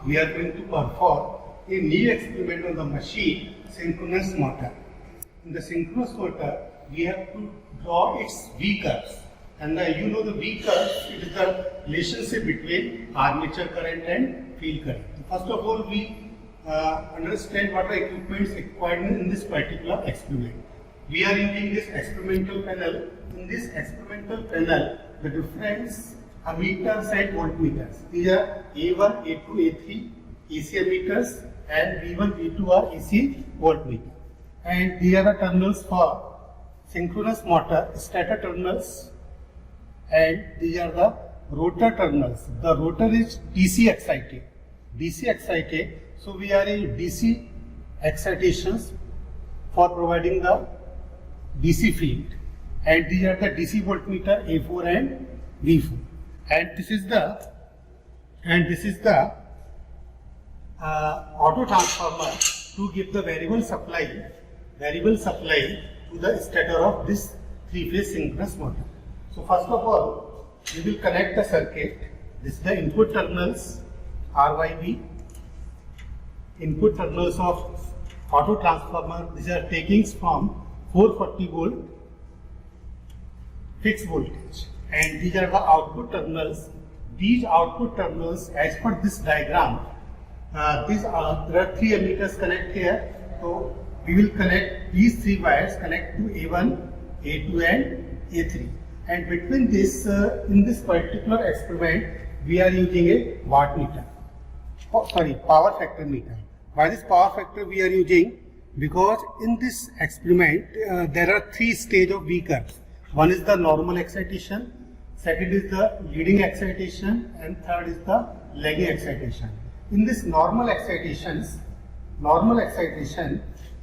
we are going to perform a knee experiment on the machine synchronous motor. In the synchronous motor, we have to draw its V curves. And you know the V curves, it is the relationship between armature current and field current. First of all, we understand what the equipment is required in this particular experiment. We are using this experimental panel. In this experimental panel, the difference ammeters and voltmeters. These are A1, A2, A3 AC ammeters and V1, V2 are AC voltmeter. And these are the terminals for synchronous motor, stator terminals, and these are the rotor terminals. The rotor is DC excited. DC excited, so we are in DC excitations for providing the DC field. And these are the DC voltmeter A4 and V4. And this is the auto transformer to give the variable supply to the stator of this three-phase synchronous motor. So first of all, we will connect the circuit. This is the input terminals RYB, input terminals of auto transformer. These are takings from 440 volt fixed voltage, and these are the output terminals. These output terminals, as per this diagram, there are three ammeters connect here. So we will connect these three wires connect to A1, A2 and A3. And between this, in this particular experiment, we are using a wattmeter. Power factor meter. Why this power factor we are using? Because in this experiment, there are three stages of V curves. One is the normal excitation, second is the leading excitation, and third is the lagging excitation. In this normal excitation,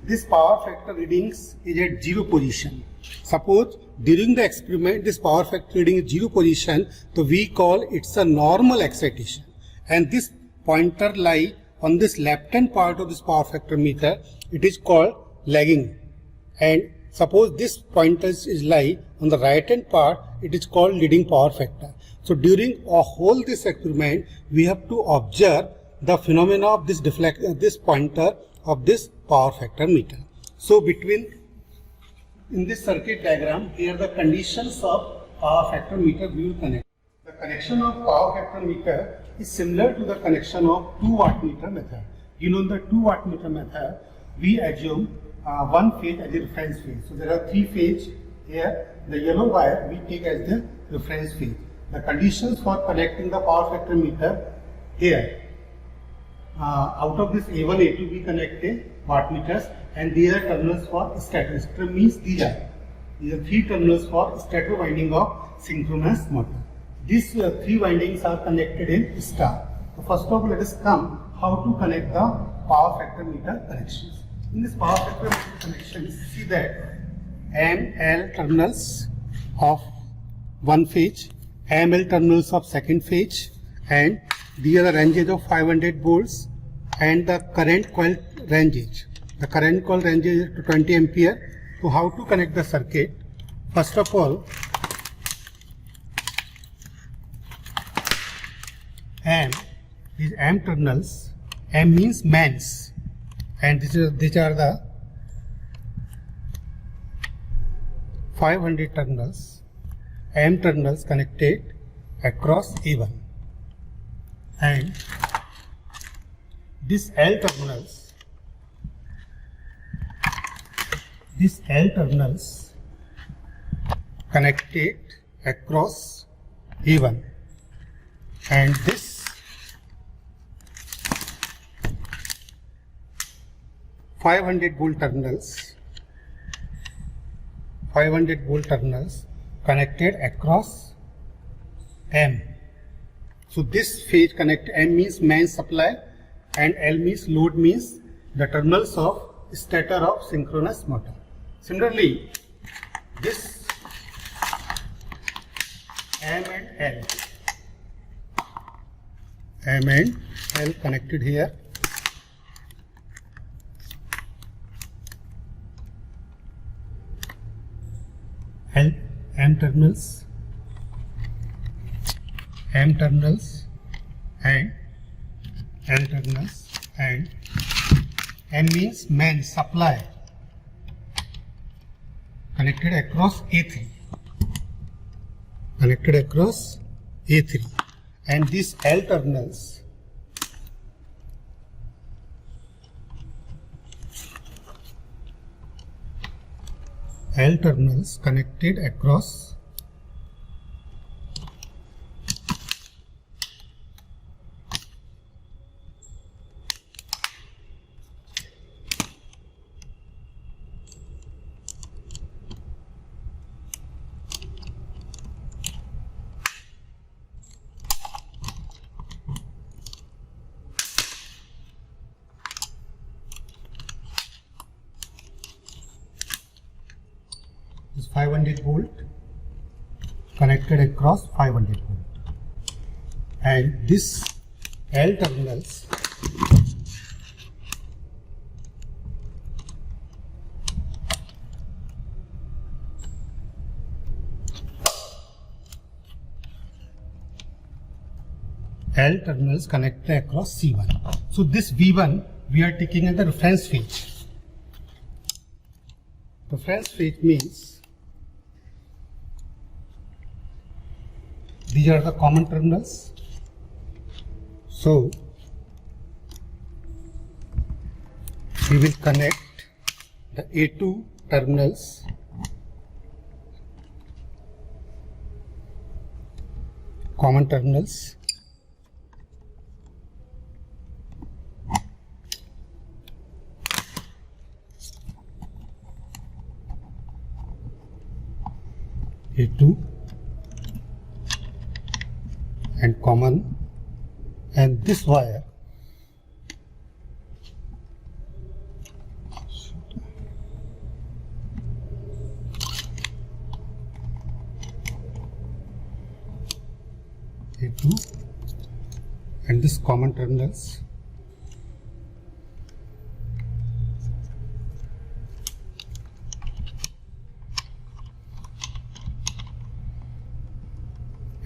this power factor readings is at 0 position. Suppose during the experiment this power factor reading is 0 position, so we call it's a normal excitation, and this pointer lie on this left hand part of this power factor meter, it is called lagging. And suppose this pointer is lie on the right hand part, it is called leading power factor. So during a whole this experiment, we have to observe the phenomena of this this pointer of this power factor meter. So in this circuit diagram, here are the conditions of power factor meter we will connect. The connection of power factor meter is similar to the connection of 2 wattmeter method. You know, in the 2 wattmeter method, we assume one phase as a reference phase. So there are 3 phases here. The yellow wire we take as the reference phase. The conditions for connecting the power factor meter here. Out of this A1, A2 we connect a wattmeters, and these are terminals for stator. Stator means these are 3 terminals for stator winding of synchronous motor. These 3 windings are connected in star. So first of all, let us come how to connect the power factor meter connections. In this power factor meter connections, see that ML terminals of one phase, ML terminals of second phase, and these are the ranges of 500 volts and the current coil ranges. The current coil ranges is to 20 ampere. So how to connect the circuit? First of all, these M terminals, M means mains, and these are the 500 terminals, M terminals connected across A1, and this L terminals connected across A1, and this 500 volt terminals connected across M. So this phase connect M means main supply and L means load, means the terminals of stator of synchronous motor. Similarly, this M and L connected here. M terminals and L terminals, and M means main supply connected across A3. Connected across A3, and these L terminals connected across this 500 volt connected across 500 volt, and this L terminals connected across C1. So this V1 we are taking as the reference phase. Reference phase means these are the common terminals. So we will connect the A2 terminals common terminals A2 and common, and this wire A2 and this common terminals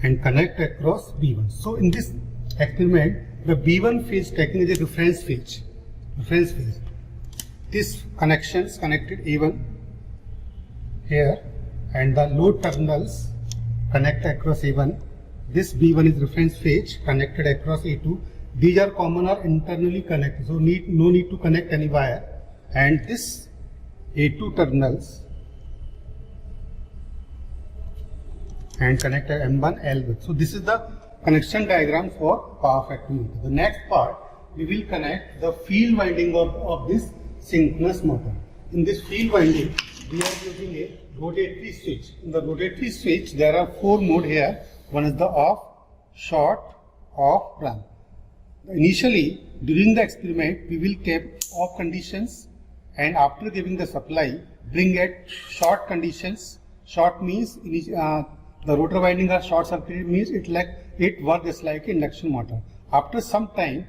and connect across B1. So in this experiment, the B1 phase taken is a reference phase. This connections connected A1 here, and the load terminals connect across A1. This B1 is reference phase connected across A2. These are common or internally connected, so no need to connect any wire. And this A2 terminals and connect M1 L with. So this is the connection diagram for power factor meter. The next part, we will connect the field winding of this synchronous motor. In this field winding, we are using a rotatory switch. In the rotatory switch, there are 4 modes here. One is the off, short, off, run. Initially, during the experiment, we will keep off conditions, and after giving the supply, bring at short conditions. Short means the rotor winding are short circuited, means it works like an induction motor. After some time,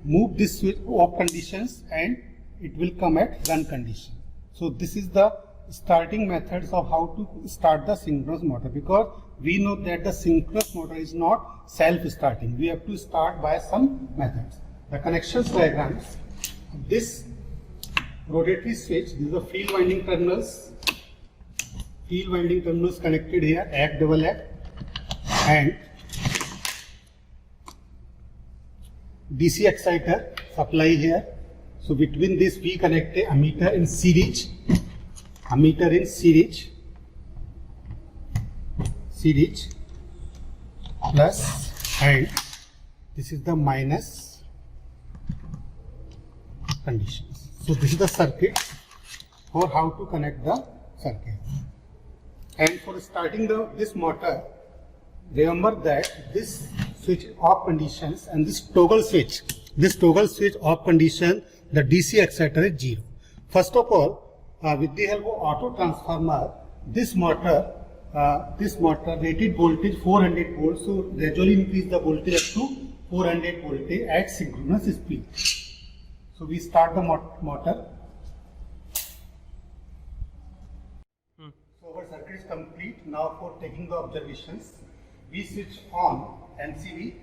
move this switch off conditions and it will come at run condition. So this is the starting methods of how to start the synchronous motor, because we know that the synchronous motor is not self-starting. We have to start by some methods. The connections diagrams, this rotatory switch, this is the field winding terminals. Field winding terminals connected here, F double F, and DC exciter supply here. So between this we connect a ammeter in series, plus, and this is the minus conditions. So this is the circuit for how to connect the circuit. And for starting this motor, remember that this switch off conditions and this toggle switch off condition, the DC exciter is 0. First of all, with the help of auto transformer, this motor rated voltage 400 volts, so gradually increase the voltage up to 400 voltage at synchronous speed. So we start the motor. So our circuit is complete. Now for taking the observations, we switch on MCB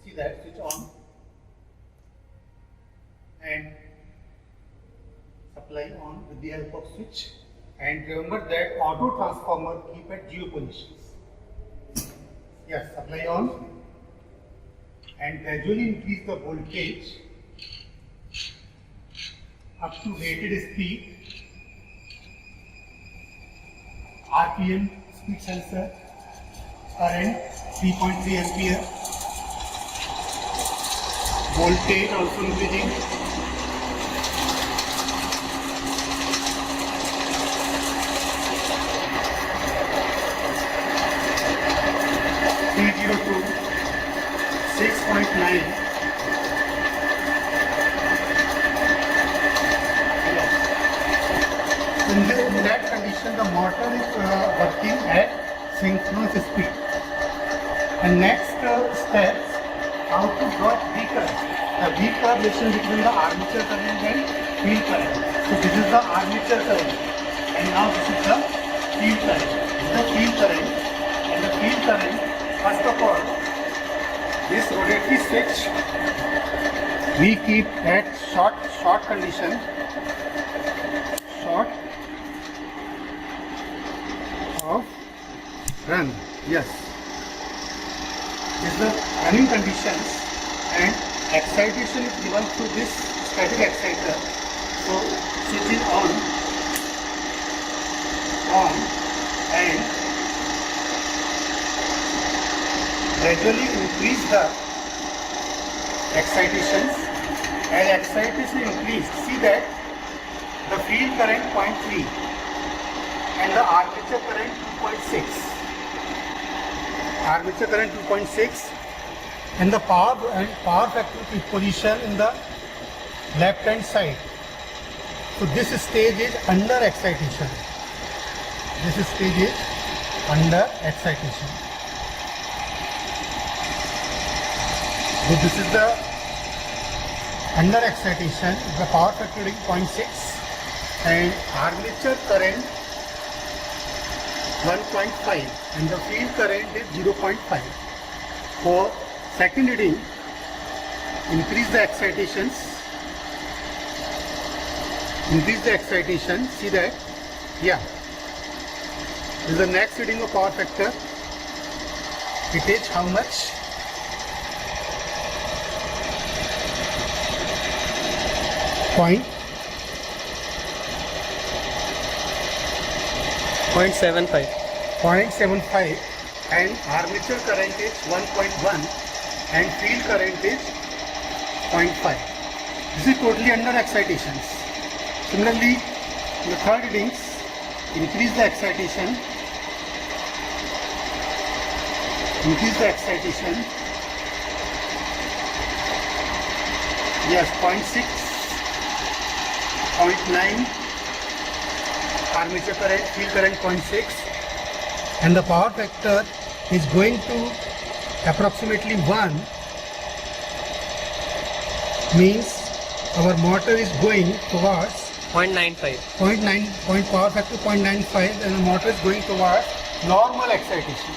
See that, switch on and supply on with the help of switch. And remember that auto transformer keep at 0 positions. Yes, supply on and gradually increase the voltage up to rated speed, RPM, speed sensor, current 3.3 ampere, voltage also increasing, (302) 6.9. In that condition, the motor is working at synchronous speed. And next steps, how to draw V current. The V current relation between the armature current and field current. So this is the armature current, and now this is the field current. This is the field current, and the field current. First of all, this rotatory switch we keep at short condition. Short of run. Yes. This is the running conditions, and excitation is given through this static exciter. So switch is on, and gradually increase the excitations. As excitation increase, see that the field current 0.3 and the armature current 2.6. Armature current 2.6 and the power factor position in the left hand side. So this stage is under excitation. This stage is under excitation. So this is the under excitation, the power factor is 0.6 and armature current 1.5 and the field current is 0.5. For second reading, increase the excitations. Increase the excitation. See that? Yeah. This is the next reading of power factor. It is how much? Point 0.75. 0.75 and armature current is 1.1 and field current is 0.5. This is totally under excitations. Similarly, in the third readings, increase the excitation. Increase the excitation. Yes, 0.6, 0.9. Armature current, field current 0.6 and the power factor is going to approximately 1, means our motor is going towards 0.95. Power factor 0.95 and the motor is going towards normal excitation.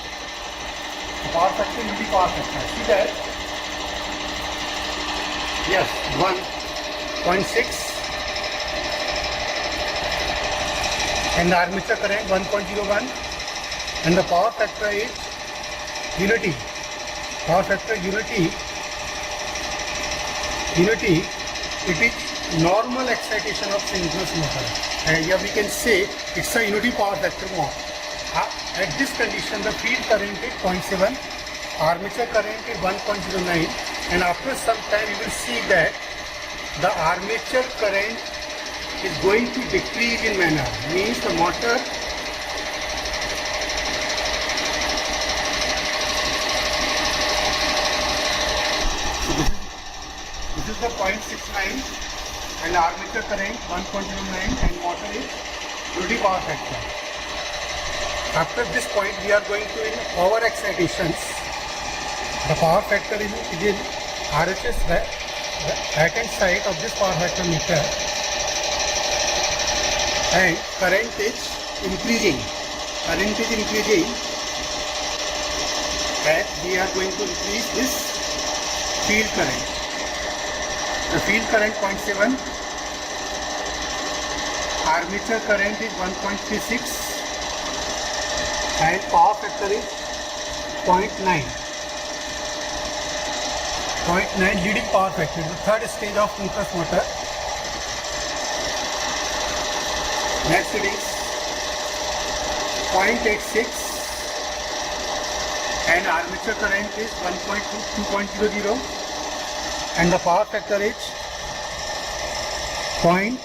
The power factor will be power factor. See that? Yes, 1.6 and the armature current 1.01 and the power factor is unity. Power factor unity, it is normal excitation of synchronous motor. And here we can say it's a unity power factor motor. At this condition, the field current is 0.7, armature current is 1.09 and after some time you will see that the armature current is going to decrease in manner, means the motor this is the 0.69 and armature current 1.09 and motor is unity power factor. After this point we are going to in over excitations. The power factor is in RHS right hand side of this power factor meter. And current is increasing. Current is increasing. And we are going to increase this field current. The field current 0.7, armature current is 1.36 and power factor is 0.9. 0.9 leading power factor, the third stage of synchronous motor. Next it is 0.86 and armature current is 2.00 and the power factor is 0.7.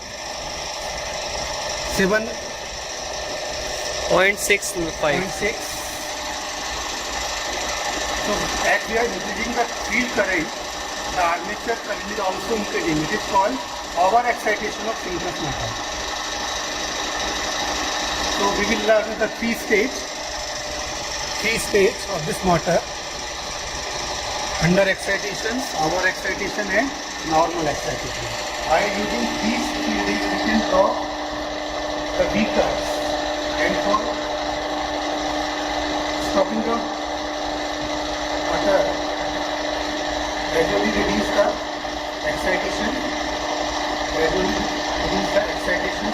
0.65. 0.6. So as we are increasing the field current, the armature current is also increasing. It is called over excitation of synchronous motor. So we will learn the three stage of this motor: under excitation, over excitation and normal excitation. By using these theories we can draw the V curves, and for stopping the motor, gradually reduce the excitation,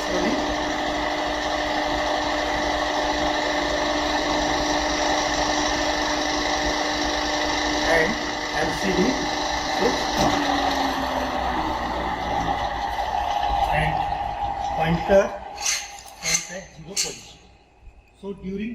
slowly. And LCD switch and pointer at 0 position. So during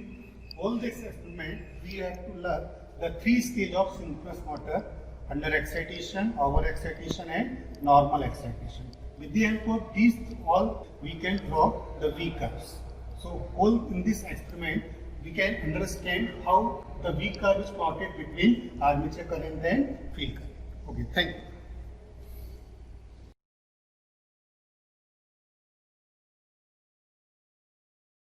all this experiment, we have to learn the three stages of synchronous motor: under excitation, over excitation and normal excitation. With the help of these all, we can draw the V curves. So all in this experiment, we can understand how the V curve is plotted between armature current and field current. Okay, thank you.